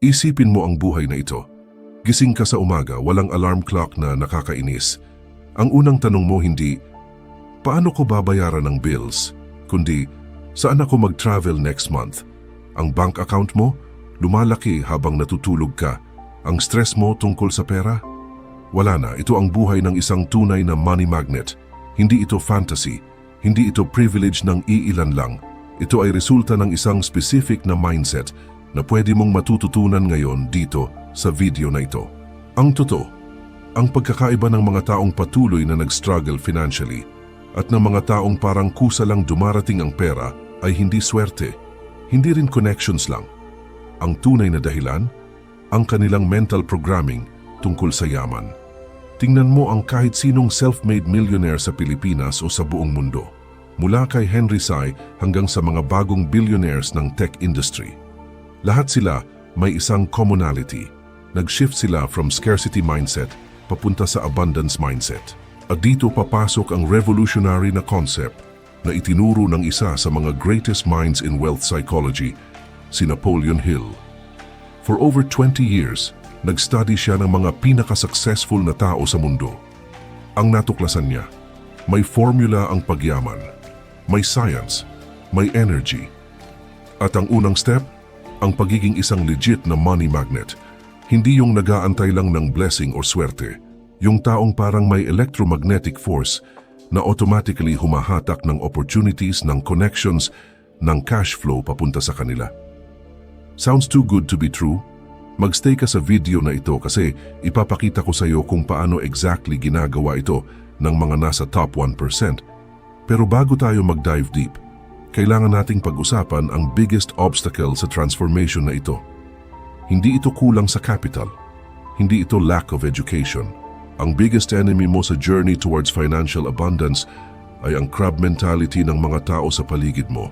Isipin mo ang buhay na ito. Gising ka sa umaga, walang alarm clock na nakakainis. Ang unang tanong mo hindi, paano ko babayaran ang bills? Kundi, saan ako mag-travel next month? Ang bank account mo, lumalaki habang natutulog ka. Ang stress mo tungkol sa pera? Wala na, ito ang buhay ng isang tunay na money magnet. Hindi ito fantasy, hindi ito privilege ng iilan lang. Ito ay resulta ng isang specific na mindset na pwede mong matututunan ngayon dito sa video na ito. Ang totoo, ang pagkakaiba ng mga taong patuloy na nag-struggle financially at ng mga taong parang kusa lang dumarating ang pera ay hindi swerte, hindi rin connections lang. Ang tunay na dahilan, ang kanilang mental programming tungkol sa yaman. Tingnan mo ang kahit sinong self-made millionaire sa Pilipinas o sa buong mundo. Mula kay Henry Sy hanggang sa mga bagong billionaires ng tech industry. Lahat sila may isang commonality. Nag-shift sila from scarcity mindset papunta sa abundance mindset. At dito papasok ang revolutionary na concept na itinuro ng isa sa mga greatest minds in wealth psychology, si Napoleon Hill. For over 20 years, nag-study siya ng mga pinaka-successful na tao sa mundo. Ang natuklasan niya, may formula ang pagyaman, may science, may energy. At ang unang step, ang pagiging isang legit na money magnet. Hindi yung nag-aantay lang ng blessing o swerte, yung taong parang may electromagnetic force na automatically humahatak ng opportunities, ng connections, ng cash flow papunta sa kanila. Sounds too good to be true? Magstay ka sa video na ito kasi ipapakita ko sa iyo kung paano exactly ginagawa ito ng mga nasa top 1%. Pero bago tayo mag-dive deep, kailangan nating pag-usapan ang biggest obstacle sa transformation na ito. Hindi ito kulang sa capital. Hindi ito lack of education. Ang biggest enemy mo sa journey towards financial abundance ay ang crab mentality ng mga tao sa paligid mo.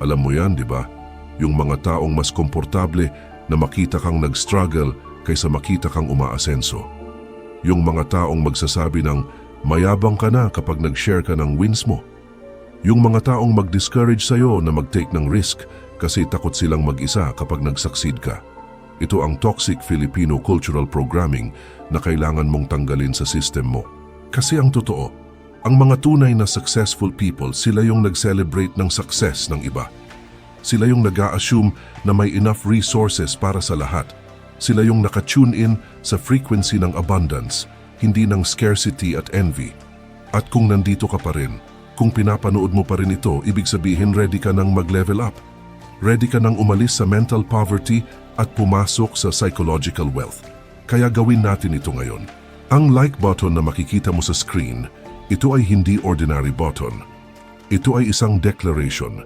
Alam mo yan, di ba? Yung mga taong mas komportable na makita kang nag-struggle kaysa makita kang umaasenso. Yung mga taong magsasabi ng mayabang ka na kapag nag-share ka ng wins mo. Yung mga taong mag-discourage sa'yo na mag-take ng risk kasi takot silang mag-isa kapag nag-succeed ka. Ito ang toxic Filipino cultural programming na kailangan mong tanggalin sa system mo. Kasi ang totoo, ang mga tunay na successful people, sila yung nag-celebrate ng success ng iba. Sila yung nag-a-assume na may enough resources para sa lahat. Sila yung naka-tune in sa frequency ng abundance, hindi ng scarcity at envy. At kung nandito ka pa rin, kung pinapanood mo pa rin ito, ibig sabihin ready ka nang mag-level up. Ready ka nang umalis sa mental poverty at pumasok sa psychological wealth. Kaya gawin natin ito ngayon. Ang like button na makikita mo sa screen, ito ay hindi ordinary button. Ito ay isang declaration.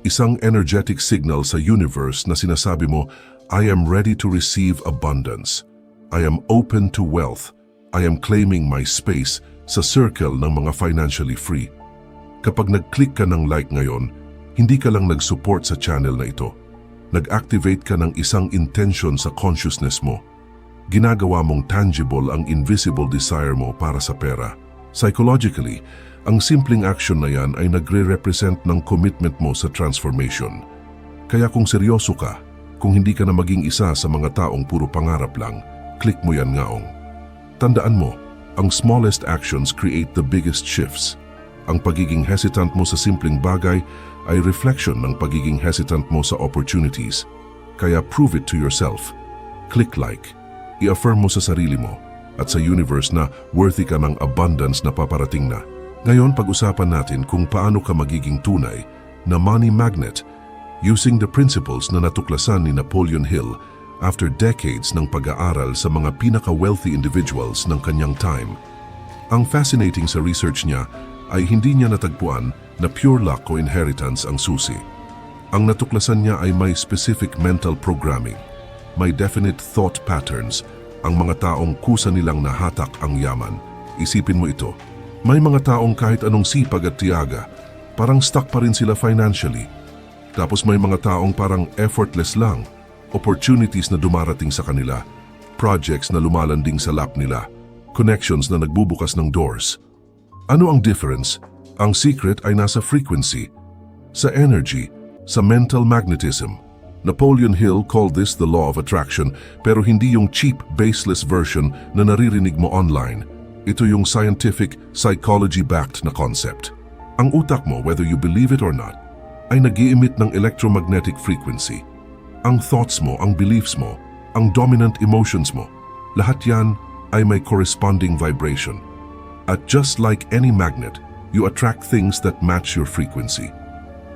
Isang energetic signal sa universe na sinasabi mo, I am ready to receive abundance. I am open to wealth. I am claiming my space sa circle ng mga financially free. Kapag nag-click ka ng like ngayon, hindi ka lang nag-support sa channel na ito. Nag-activate ka ng isang intention sa consciousness mo. Ginagawa mong tangible ang invisible desire mo para sa pera. Psychologically, ang simpleng action na yan ay nagre-represent ng commitment mo sa transformation. Kaya kung seryoso ka, kung hindi ka na maging isa sa mga taong puro pangarap lang, click mo yan ngaong. Tandaan mo, ang smallest actions create the biggest shifts. Ang pagiging hesitant mo sa simpleng bagay ay reflection ng pagiging hesitant mo sa opportunities. Kaya prove it to yourself. Click like. I-affirm mo sa sarili mo at sa universe na worthy ka ng abundance na paparating na. Ngayon, pag-usapan natin kung paano ka magiging tunay na money magnet using the principles na natuklasan ni Napoleon Hill after decades ng pag-aaral sa mga pinaka-wealthy individuals ng kanyang time. Ang fascinating sa research niya ay hindi niya natagpuan na pure luck o inheritance ang susi. Ang natuklasan niya ay may specific mental programming, may definite thought patterns, ang mga taong kusa nilang nahatak ang yaman. Isipin mo ito. May mga taong kahit anong sipag at tiyaga, parang stuck pa rin sila financially. Tapos may mga taong parang effortless lang, opportunities na dumarating sa kanila, projects na lumalanding sa lap nila, connections na nagbubukas ng doors. Ano ang difference? Ang secret ay nasa frequency, sa energy, sa mental magnetism. Napoleon Hill called this the law of attraction, pero hindi yung cheap, baseless version na naririnig mo online. Ito yung scientific, psychology-backed na concept. Ang utak mo, whether you believe it or not, ay nag-i-emit ng electromagnetic frequency. Ang thoughts mo, ang beliefs mo, ang dominant emotions mo, lahat yan ay may corresponding vibration. At just like any magnet, you attract things that match your frequency.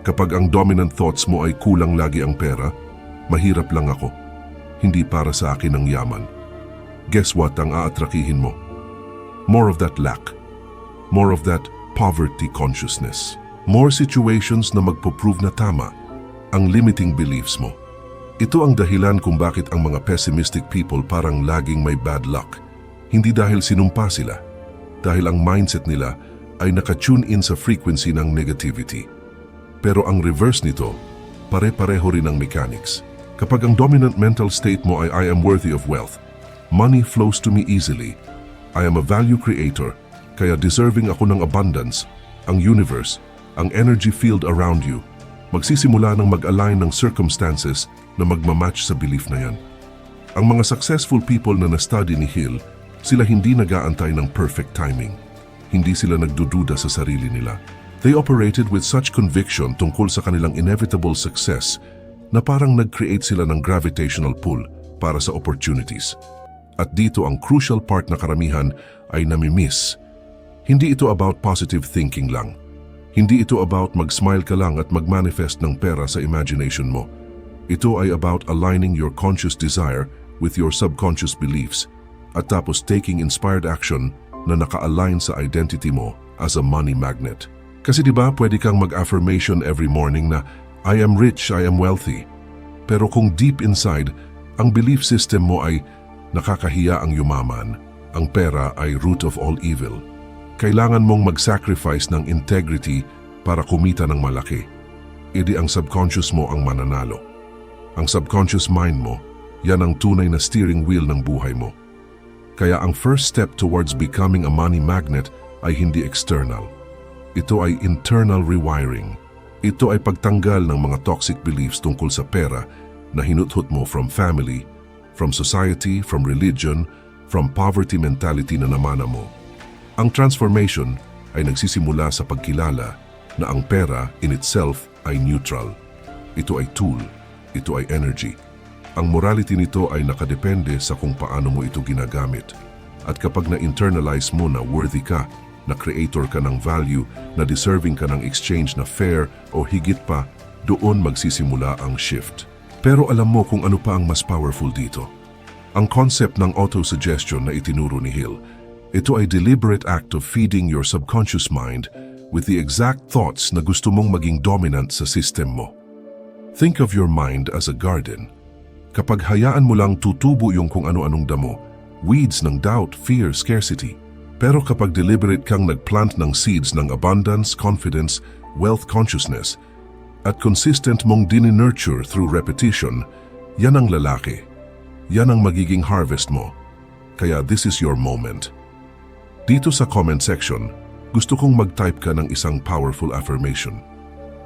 Kapag ang dominant thoughts mo ay kulang lagi ang pera, mahirap lang ako. Hindi para sa akin ang yaman. Guess what ang aatrakihin mo? More of that lack. More of that poverty consciousness. More situations na magpo-prove na tama ang limiting beliefs mo. Ito ang dahilan kung bakit ang mga pessimistic people parang laging may bad luck. Hindi dahil sinumpa sila, dahil ang mindset nila ay nakatune in sa frequency ng negativity. Pero ang reverse nito, pare-pareho rin ang mechanics. Kapag ang dominant mental state mo ay I am worthy of wealth, money flows to me easily, I am a value creator, kaya deserving ako ng abundance, ang universe, ang energy field around you, magsisimula ng mag-align ng circumstances na magmamatch sa belief na yan. Ang mga successful people na na-study ni Hill, sila hindi nag-aantay ng perfect timing. Hindi sila nagdududa sa sarili nila. They operated with such conviction tungkol sa kanilang inevitable success na parang nag-create sila ng gravitational pull para sa opportunities. At dito ang crucial part na karamihan ay nami-miss. Hindi ito about positive thinking lang. Hindi ito about mag-smile ka lang at mag-manifest ng pera sa imagination mo. Ito ay about aligning your conscious desire with your subconscious beliefs at tapos taking inspired action na naka-align sa identity mo as a money magnet. Kasi diba pwede kang mag-affirmation every morning na I am rich, I am wealthy. Pero kung deep inside, ang belief system mo ay nakakahiya ang yumaman, ang pera ay root of all evil. Kailangan mong mag-sacrifice ng integrity para kumita ng malaki. Idi ang subconscious mo ang mananalo. Ang subconscious mind mo, yan ang tunay na steering wheel ng buhay mo. Kaya ang first step towards becoming a money magnet ay hindi external. Ito ay internal rewiring. Ito ay pagtanggal ng mga toxic beliefs tungkol sa pera na hinuthot mo from family, from society, from religion, from poverty mentality na namana mo. Ang transformation ay nagsisimula sa pagkilala na ang pera in itself ay neutral. Ito ay tool, ito ay energy. Ang morality nito ay nakadepende sa kung paano mo ito ginagamit. At kapag na-internalize mo na worthy ka, na creator ka ng value, na deserving ka ng exchange na fair o higit pa, doon magsisimula ang shift. Pero alam mo kung ano pa ang mas powerful dito. Ang concept ng auto-suggestion na itinuro ni Hill, ito ay deliberate act of feeding your subconscious mind with the exact thoughts na gusto mong maging dominant sa system mo. Think of your mind as a garden. Kapag hayaan mo lang tutubo yung kung ano-anong damo, weeds ng doubt, fear, scarcity. Pero kapag deliberate kang nagplant ng seeds ng abundance, confidence, wealth consciousness, at consistent mong dininurture through repetition, yan ang lalaki. Yan ang magiging harvest mo. Kaya this is your moment. Dito sa comment section, gusto kong mag-type ka ng isang powerful affirmation.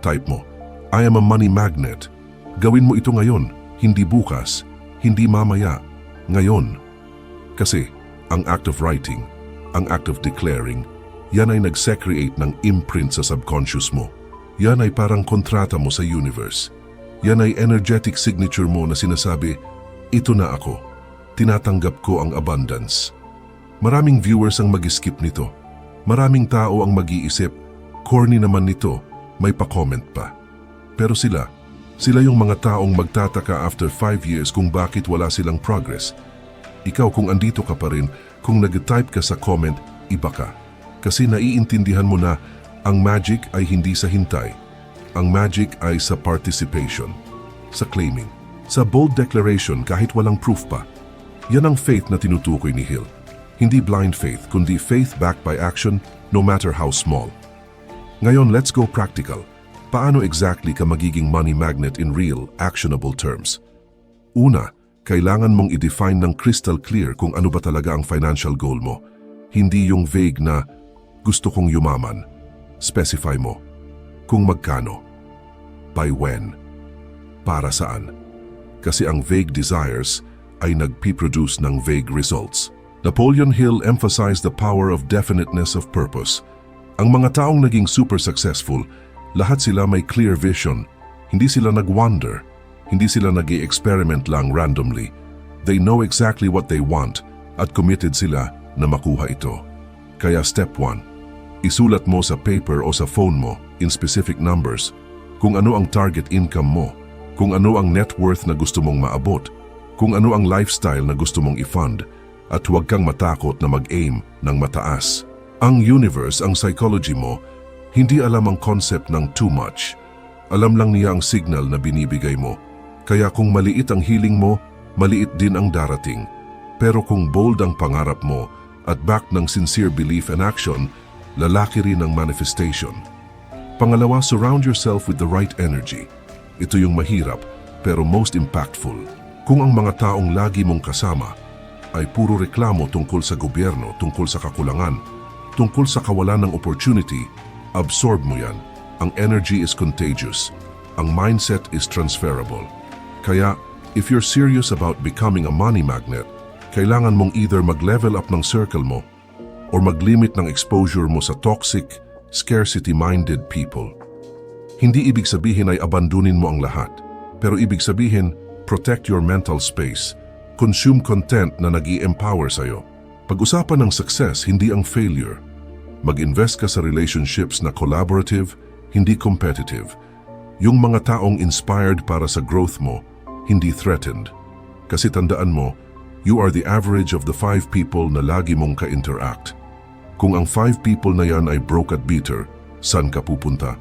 Type mo, I am a money magnet. Gawin mo ito ngayon, hindi bukas, hindi mamaya, ngayon. Kasi ang act of writing, ang act of declaring, yan ay nag-secreate ng imprint sa subconscious mo. Yan ay parang kontrata mo sa universe. Yan ay energetic signature mo na sinasabi, ito na ako. Tinatanggap ko ang abundance. Maraming viewers ang mag-skip nito. Maraming tao ang mag-iisip, corny naman nito, may pa-comment pa. Pero sila yung mga taong magtataka after 5 years kung bakit wala silang progress. Ikaw kung andito ka pa rin, kung nag-type ka sa comment, iba ka. Kasi naiintindihan mo na ang magic ay hindi sa hintay. Ang magic ay sa participation, sa claiming, sa bold declaration kahit walang proof pa. Yan ang faith na tinutukoy ni Hill. Hindi blind faith, kundi faith backed by action, no matter how small. Ngayon, let's go practical. Paano exactly ka magiging money magnet in real, actionable terms? Una, kailangan mong i-define ng crystal clear kung ano ba talaga ang financial goal mo. Hindi yung vague na, gusto kong yumaman. Specify mo. Kung magkano. By when. Para saan. Kasi ang vague desires ay nagpiproduce ng vague results. Napoleon Hill emphasized the power of definiteness of purpose. Ang mga taong naging super successful, lahat sila may clear vision. Hindi sila nag-wander. Hindi sila nag-i-experiment lang randomly. They know exactly what they want at committed sila na makuha ito. Kaya step 1, isulat mo sa paper o sa phone mo in specific numbers kung ano ang target income mo, kung ano ang net worth na gusto mong maabot, kung ano ang lifestyle na gusto mong i-fund, at huwag kang matakot na mag-aim ng mataas. Ang universe, ang psychology mo, hindi alam ang concept ng too much. Alam lang niya ang signal na binibigay mo. Kaya kung maliit ang hiling mo, maliit din ang darating. Pero kung bold ang pangarap mo at backed ng sincere belief and action, lalaki rin ang manifestation. Pangalawa, surround yourself with the right energy. Ito yung mahirap pero most impactful. Kung ang mga taong lagi mong kasama ay puro reklamo tungkol sa gobyerno, tungkol sa kakulangan, tungkol sa kawalan ng opportunity, absorb mo yan. Ang energy is contagious. Ang mindset is transferable. Kaya, if you're serious about becoming a money magnet, kailangan mong either mag-level up ng circle mo or mag-limit ng exposure mo sa toxic, scarcity-minded people. Hindi ibig sabihin ay abandonin mo ang lahat, pero ibig sabihin, protect your mental space. Consume content na nag-i-empower sa'yo. Pag-usapan ng success, hindi ang failure. Mag-invest ka sa relationships na collaborative, hindi competitive. Yung mga taong inspired para sa growth mo, hindi threatened. Kasi tandaan mo, you are the average of the 5 people na lagi mong ka-interact. Kung ang 5 people na yan ay broke at bitter, saan ka pupunta?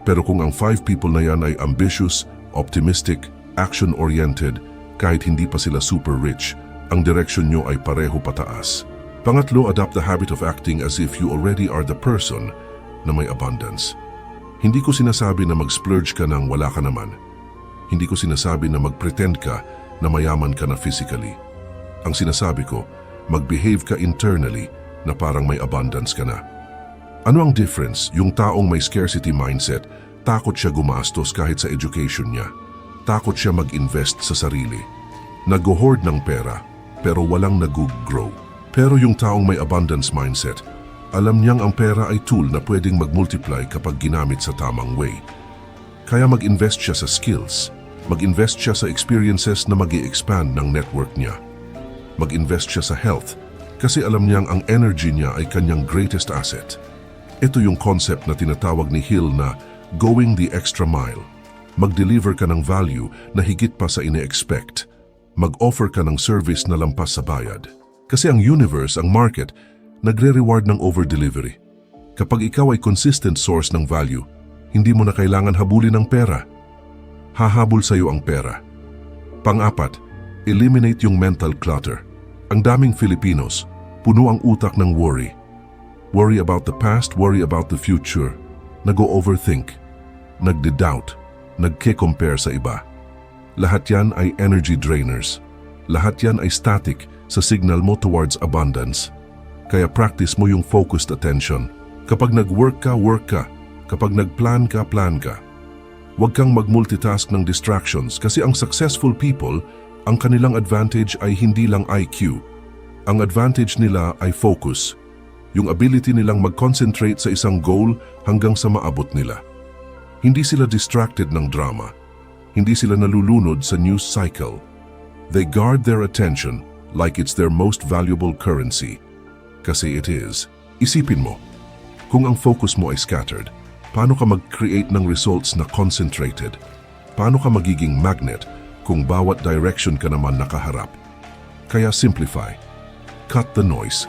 Pero kung ang 5 people na yan ay ambitious, optimistic, action-oriented, kahit hindi pa sila super rich, ang direksyon nyo ay pareho pataas. Pangatlo, adopt the habit of acting as if you already are the person na may abundance. Hindi ko sinasabi na mag-splurge ka nang wala ka naman. Hindi ko sinasabi na mag-pretend ka na mayaman ka na physically. Ang sinasabi ko, mag-behave ka internally na parang may abundance ka na. Ano ang difference? Yung taong may scarcity mindset, takot siya gumastos kahit sa education niya. Takot siya mag-invest sa sarili. Nag-hoard ng pera, pero walang nag-grow. Pero yung taong may abundance mindset, alam niyang ang pera ay tool na pwedeng mag-multiply kapag ginamit sa tamang way. Kaya mag-invest siya sa skills. Mag-invest siya sa experiences na mag-i-expand ng network niya. Mag-invest siya sa health kasi alam niyang ang energy niya ay kanyang greatest asset. Ito yung concept na tinatawag ni Hill na going the extra mile. Mag-deliver ka ng value na higit pa sa ine-expect. Mag-offer ka ng service na lampas sa bayad. Kasi ang universe, ang market, nagre-reward ng over-delivery. Kapag ikaw ay consistent source ng value, hindi mo na kailangan habulin ng pera. Hahabol sa iyo ang pera. Pang-apat, eliminate yung mental clutter. Ang daming Filipinos, puno ang utak ng worry. Worry about the past, worry about the future. Nag-o-overthink, nagde-doubt, nagke-compare sa iba. Lahat yan ay energy drainers. Lahat yan ay static sa signal mo towards abundance. Kaya practice mo yung focused attention. Kapag nag-work ka, work ka. Kapag nag-plan ka, plan ka. Huwag kang mag-multitask ng distractions kasi ang successful people, ang kanilang advantage ay hindi lang IQ. Ang advantage nila ay focus. Yung ability nilang mag-concentrate sa isang goal hanggang sa maabot nila. Hindi sila distracted ng drama. Hindi sila nalulunod sa news cycle. They guard their attention like it's their most valuable currency. Kasi it is. Isipin mo, kung ang focus mo ay scattered, paano ka mag-create ng results na concentrated? Paano ka magiging magnet kung bawat direction ka naman nakaharap? Kaya simplify. Cut the noise.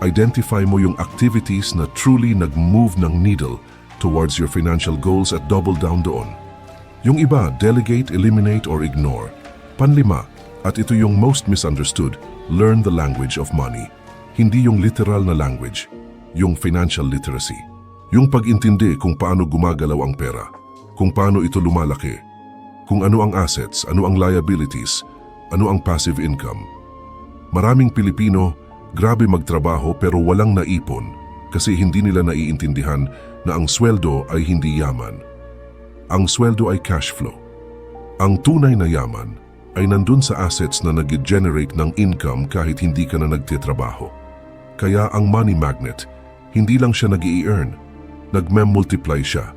Identify mo yung activities na truly nag-move ng needle towards your financial goals at double down doon. Yung iba, delegate, eliminate, or ignore. Panlima, at ito yung most misunderstood, learn the language of money. Hindi yung literal na language, yung financial literacy. Yung pag-intindi kung paano gumagalaw ang pera, kung paano ito lumalaki, kung ano ang assets, ano ang liabilities, ano ang passive income. Maraming Pilipino, grabe magtrabaho pero walang naipon kasi hindi nila naiintindihan na ang sweldo ay hindi yaman. Ang sweldo ay cash flow. Ang tunay na yaman ay nandun sa assets na nag-generate ng income kahit hindi ka na nagtitrabaho. Kaya ang money magnet, hindi lang siya nag-i-earn, nag-multiply siya,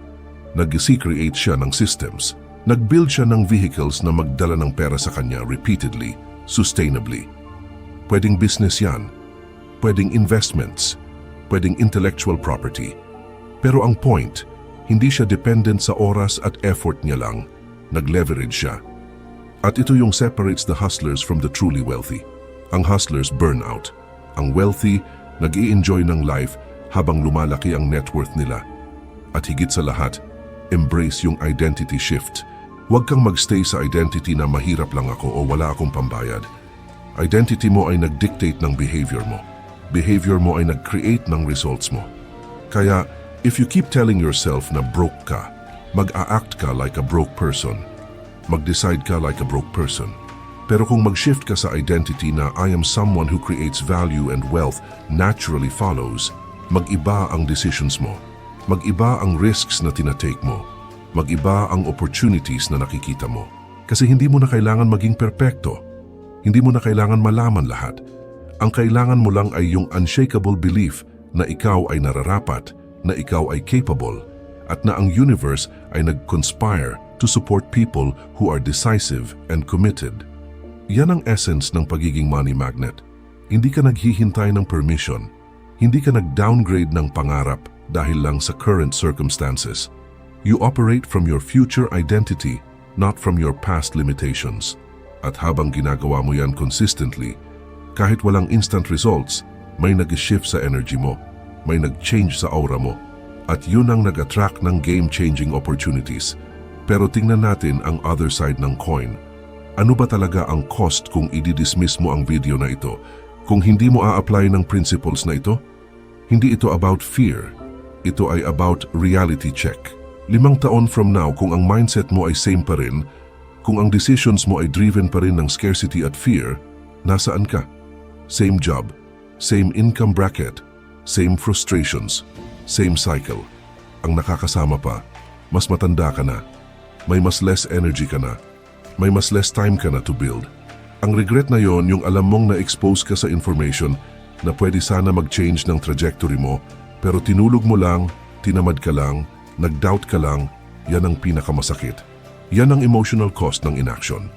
nag-create siya ng systems, nag-build siya ng vehicles na magdala ng pera sa kanya repeatedly, sustainably. Pwedeng business yan, pwedeng investments, pwedeng intellectual property. Pero ang point, hindi siya dependent sa oras at effort niya lang, nag-leverage siya. At ito yung separates the hustlers from the truly wealthy. Ang hustlers burn out. Ang wealthy, nag-i-enjoy ng life habang lumalaki ang net worth nila. At higit sa lahat, embrace yung identity shift. Huwag kang magstay sa identity na mahirap lang ako o wala akong pambayad. Identity mo ay nag-dictate ng behavior mo. Behavior mo ay nag-create ng results mo. Kaya, if you keep telling yourself na broke ka, mag-a-act ka like a broke person. Mag-decide ka like a broke person. Pero kung mag-shift ka sa identity na I am someone who creates value and wealth naturally follows, mag-iba ang decisions mo. Mag-iba ang risks na tinatake mo. Mag-iba ang opportunities na nakikita mo. Kasi hindi mo na kailangan maging perpekto. Hindi mo na kailangan malaman lahat. Ang kailangan mo lang ay yung unshakable belief na ikaw ay nararapat, na ikaw ay capable, at na ang universe ay nag-conspire to support people who are decisive and committed. Yan ang essence ng pagiging money magnet. Hindi ka naghihintay ng permission. Hindi ka nag-downgrade ng pangarap dahil lang sa current circumstances. You operate from your future identity, not from your past limitations. At habang ginagawa mo yan consistently, kahit walang instant results, may nag-shift sa energy mo, may nag-change sa aura mo, at yun ang nag-attract ng game-changing opportunities. Pero tingnan natin ang other side ng coin. Ano ba talaga ang cost kung i-dismiss mo ang video na ito? Kung hindi mo a-apply ng principles na ito? Hindi ito about fear. Ito ay about reality check. 5 taon from now, kung ang mindset mo ay same pa rin, kung ang decisions mo ay driven pa rin ng scarcity at fear, nasaan ka? Same job, same income bracket, same frustrations, same cycle. Ang nakakasama pa, mas matanda ka na. May mas less energy ka na. May mas less time ka na to build. Ang regret na yon, yung alam mong na-expose ka sa information na pwede sana mag-change ng trajectory mo, pero tinulog mo lang, tinamad ka lang, nag-doubt ka lang, yan ang pinakamasakit. Yan ang emotional cost ng inaction.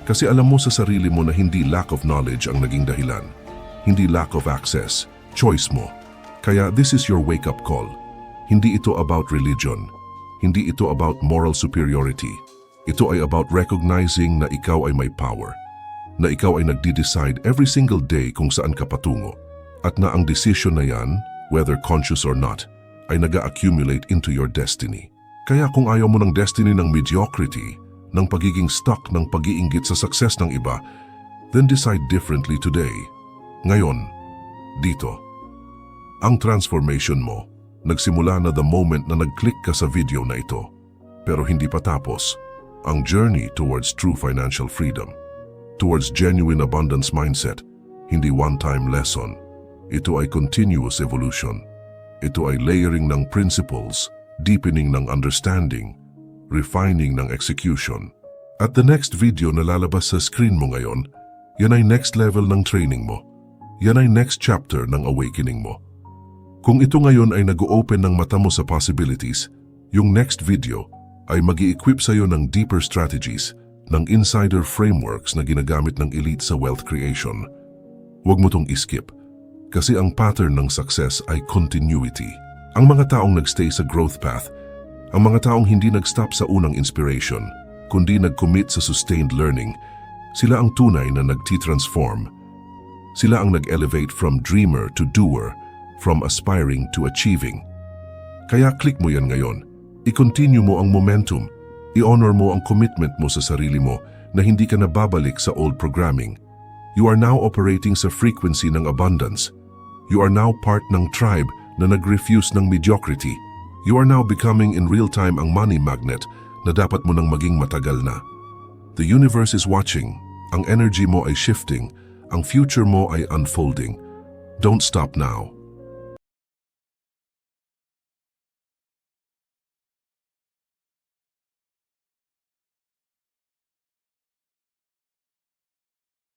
Kasi alam mo sa sarili mo na hindi lack of knowledge ang naging dahilan. Hindi lack of access, choice mo. Kaya this is your wake-up call. Hindi ito about religion. Hindi ito about moral superiority. Ito ay about recognizing na ikaw ay may power. Na ikaw ay nagde-decide every single day kung saan ka patungo. At na ang decision na yan, whether conscious or not, ay nag-accumulate into your destiny. Kaya kung ayaw mo ng destiny ng mediocrity, ng pagiging stuck ng pag-iinggit sa success ng iba, then decide differently today. Ngayon, dito. Ang transformation mo, nagsimula na the moment na nag-click ka sa video na ito. Pero hindi pa tapos. Ang journey towards true financial freedom, towards genuine abundance mindset, hindi one-time lesson. Ito ay continuous evolution. Ito ay layering ng principles, deepening ng understanding, refining ng execution. At the next video na lalabas sa screen mo ngayon, yan ay next level ng training mo. Yan ay next chapter ng awakening mo. Kung ito ngayon ay nag-open ng mata mo sa possibilities, yung next video ay mag-i-equip sa iyo ng deeper strategies, ng insider frameworks na ginagamit ng elite sa wealth creation. Huwag mo tong iskip, kasi ang pattern ng success ay continuity. Ang mga taong nagstay sa growth path, ang mga taong hindi nag-stop sa unang inspiration, kundi nag-commit sa sustained learning, sila ang tunay na nagti-transform. Sila ang nag-elevate from dreamer to doer, from aspiring to achieving. Kaya click mo yan ngayon. I-continue mo ang momentum. I-honor mo ang commitment mo sa sarili mo na hindi ka nababalik sa old programming. You are now operating sa frequency ng abundance. You are now part ng tribe na nag-refuse ng mediocrity. You are now becoming in real time ang money magnet na dapat mo nang maging matagal na. The universe is watching. Ang energy mo ay shifting. Ang future mo ay unfolding. Don't stop now.